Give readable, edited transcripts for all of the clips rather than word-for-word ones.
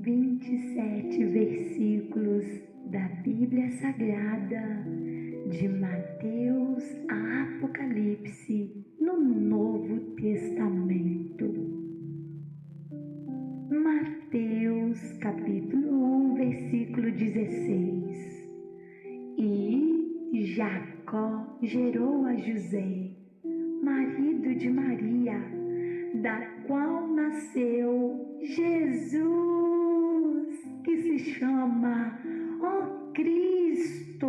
27 versículos da Bíblia Sagrada, de Mateus a Apocalipse, no Novo Testamento. Mateus, capítulo 1, versículo 16. E Jacó gerou a José, marido de Maria, da qual nasceu Jesus, que se chama o Cristo.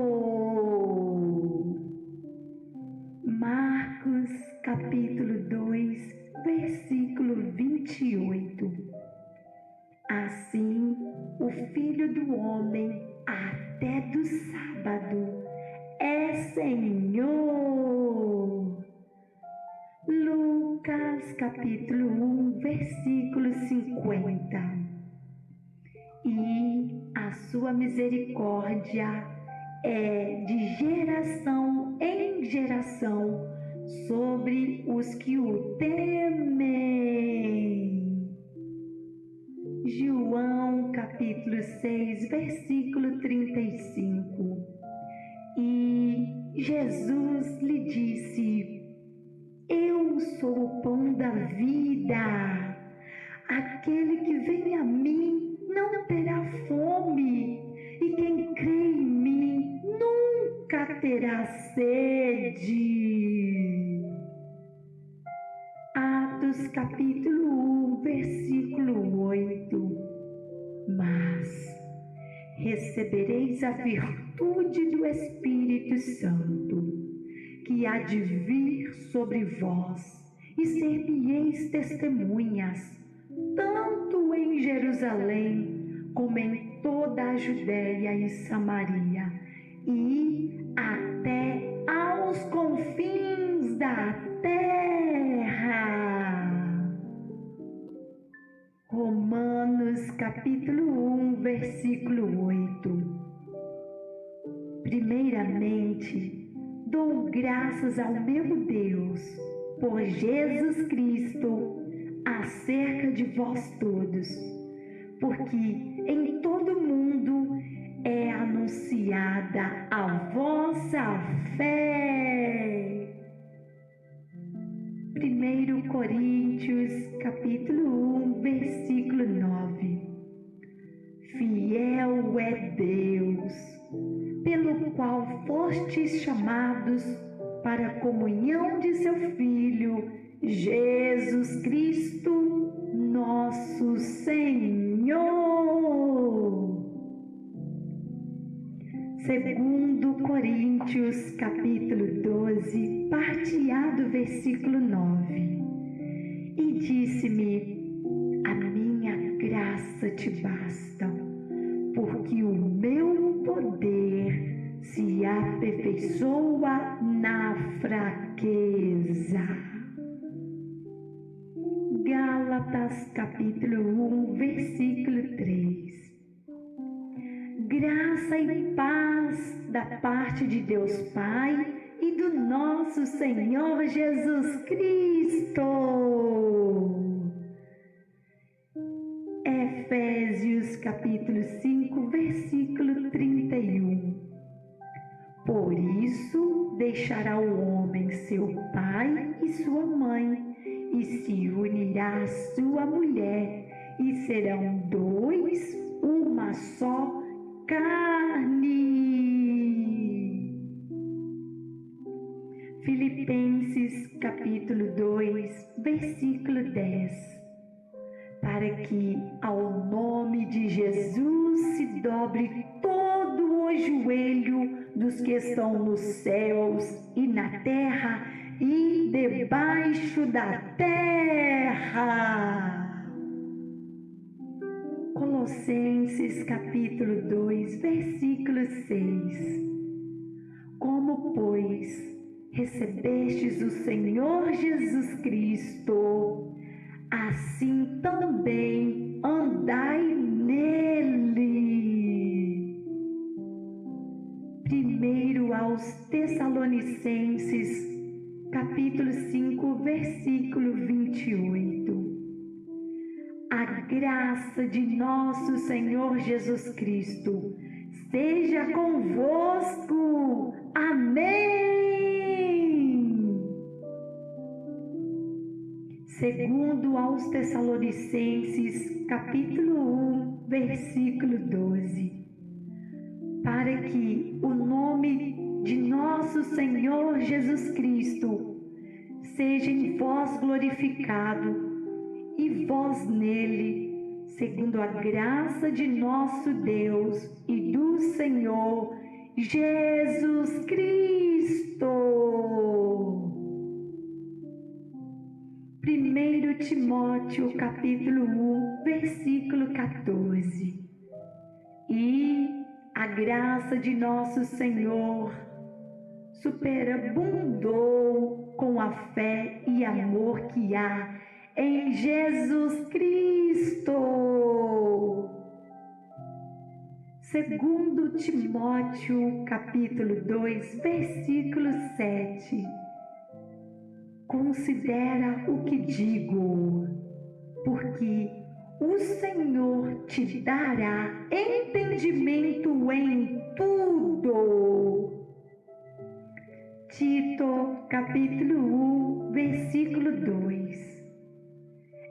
Marcos, capítulo 2, versículo 28. Assim, o Filho do Homem, até do sábado, é Senhor. Lucas, capítulo 1, versículo 50. E a sua misericórdia é de geração em geração sobre os que o temem. João, capítulo 6, versículo 35. E Jesus lhe disse: Eu sou o pão da vida. Aquele que vem a mim não terá fome, e quem crê em mim nunca terá sede. Atos, capítulo 1, versículo 8. Mas recebereis a virtude do Espírito Santo, que há de vir sobre vós, e ser-me-eis testemunhas, tanto em Jerusalém, como em toda a Judéia e Samaria, e até aos confins da terra. Romanos, capítulo 1, versículo 8. Primeiramente, dou graças ao meu Deus por Jesus Cristo acerca de vós todos, porque em todo mundo é anunciada a vossa fé. 1 Coríntios, capítulo 1, versículo 9. Fiel é Deus, pelo qual fostes chamados para a comunhão de seu Filho, Jesus Cristo, nosso Senhor. 2 Coríntios, capítulo 12, parte A do versículo 9. E disse-me: a minha graça te basta, porque o meu poder se aperfeiçoa na fraqueza. Gálatas, capítulo 1, versículo 3. Graça e paz da parte de Deus Pai e do nosso Senhor Jesus Cristo. Efésios, capítulo 5, versículo 31. Por isso deixará o homem seu pai e sua mãe, e se unirá à sua mulher, e serão dois, uma só carne. Filipenses, capítulo 2, versículo 10. Para que ao nome de Jesus se dobre todo o joelho dos que estão nos céus e na terra e debaixo da terra. Colossenses, capítulo 2, versículo 6. Como, pois, recebestes o Senhor Jesus Cristo, assim também andai nele. 1 aos Tessalonicenses, capítulo 5, versículo 28. A graça de nosso Senhor Jesus Cristo seja convosco. Amém. Segundo aos Tessalonicenses, capítulo 1, versículo 12. Para que o nome de nosso Senhor Jesus Cristo seja em vós glorificado, e vós nele, segundo a graça de nosso Deus e do Senhor Jesus Cristo. 1 Timóteo, capítulo 1, versículo 14. E a graça de nosso Senhor superabundou com a fé e amor que há em Jesus Cristo. 2 Timóteo, capítulo 2, versículo 7. Considera o que digo, porque o Senhor te dará entendimento em tudo. Tito, capítulo 1, versículo 2.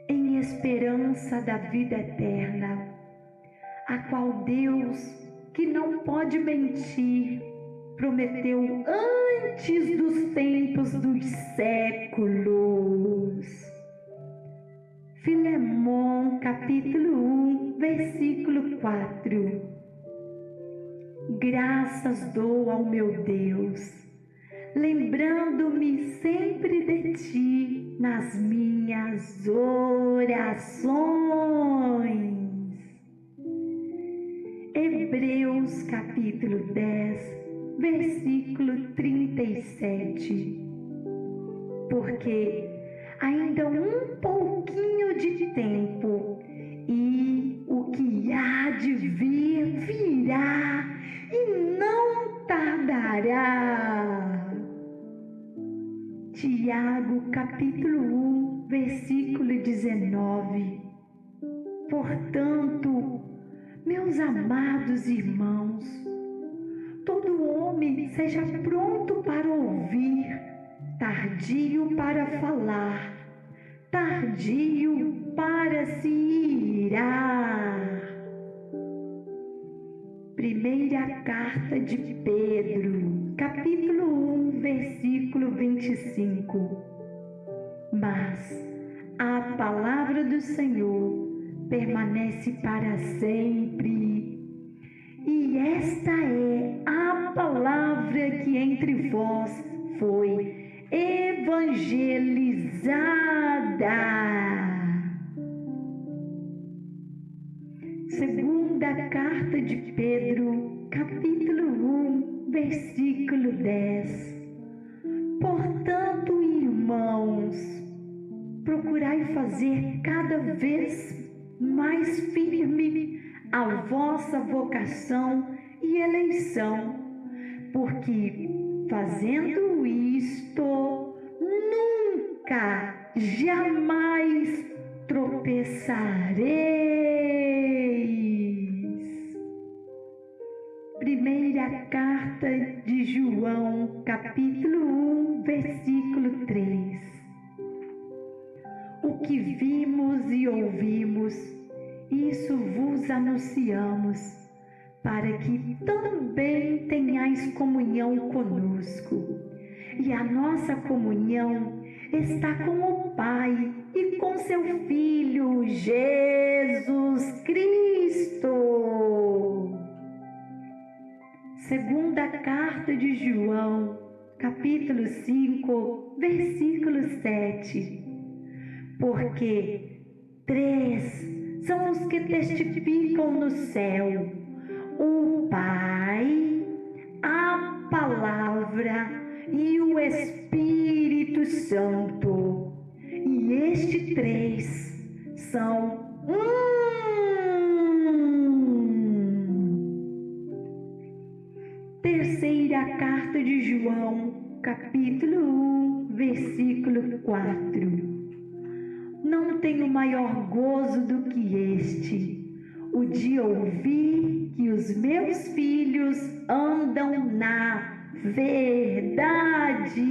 Em esperança da vida eterna, a qual Deus, que não pode mentir, prometeu antes dos tempos dos séculos. Filemão, capítulo 1, versículo 4. Graças dou ao meu Deus, lembrando-me sempre de ti nas minhas orações. Hebreus capítulo 10, versículo 37. Porque ainda um pouquinho de tempo, e o que há de vir virá e não tardará. Tiago, capítulo 1, versículo 19. Portanto, meus amados irmãos, todo homem seja pronto para ouvir, tardio para falar, tardio para se irar. Primeira carta de Pedro, capítulo 1, versículo 25. Mas a palavra do Senhor permanece para sempre, e esta é a palavra que entre vós foi evangelizada. Segunda carta de Pedro, capítulo 1, versículo 10. Portanto, irmãos, procurai fazer cada vez mais firme a vossa vocação e eleição, porque fazendo isto, nunca, jamais tropeçareis. Primeira carta de João, capítulo 1, versículo 3. O que vimos e ouvimos, isso vos anunciamos, para que também tenhais comunhão conosco. E a nossa comunhão está com o Pai e com seu Filho, Jesus Cristo. Segunda carta de João, capítulo 5, versículo 7. Porque 3 são os que testificam no céu: o Pai, a Palavra e o Espírito Santo. E estes 3 são Terceira carta de João, capítulo 1, versículo 4. Não tenho mais maior gozo do que este, o de ouvir que os meus filhos andam na verdade.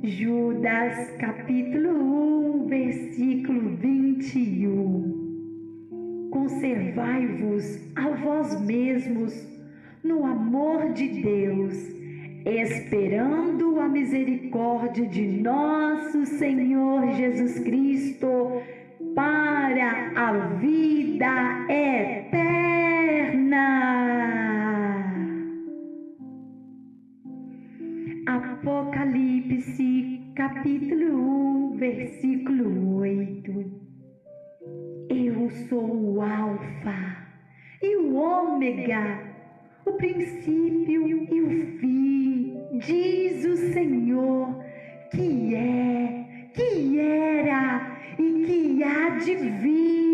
Judas capítulo 1, versículo 21. Conservai-vos a vós mesmos no amor de Deus, esperando a misericórdia de nosso Senhor Jesus Cristo para a vida eterna. Apocalipse capítulo 1, versículo 8. Eu sou o Alfa e o Ômega, o princípio e o fim, diz o Senhor, que é, que era e que há de vir.